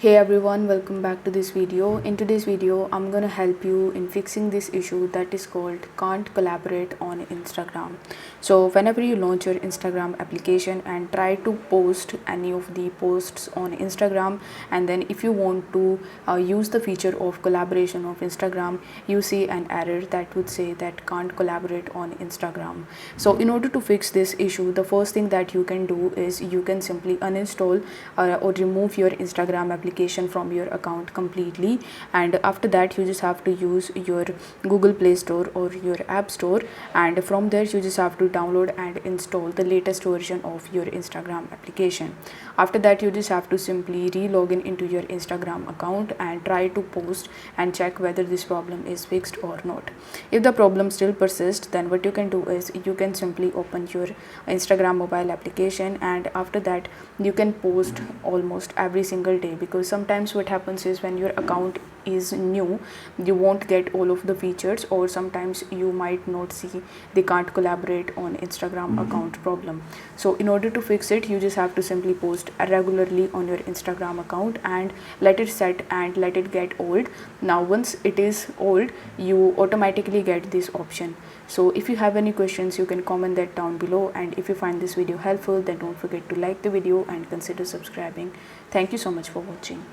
Hey everyone, welcome back to this video. In today's video, I'm gonna help you in fixing this issue that is called can't collaborate on Instagram. So whenever you launch your Instagram application and try to post any of the posts on Instagram, and then if you want to use the feature of collaboration of Instagram, you see an error that would say that can't collaborate on Instagram. So in order to fix this issue, the first thing that you can do is you can simply uninstall or remove your Instagram application from your account completely, and after that you just have to use your Google Play Store or your App Store, and from there you just have to download and install the latest version of your Instagram application. After that you just have to simply re-log in into your Instagram account and try to post and check whether this problem is fixed or not. If the problem still persists, then what you can do is you can simply open your Instagram mobile application, and after that you can post almost every single day, because sometimes what happens is when your account is new you won't get all of the features, or sometimes you might not see the can't collaborate on Instagram account problem. So in order to fix it, you just have to simply post regularly on your Instagram account and let it set and let it get old. Now once it is old, you automatically get this option. So if you have any questions, you can comment that down below, and if you find this video helpful, then don't forget to like the video and consider subscribing. Thank you so much for watching.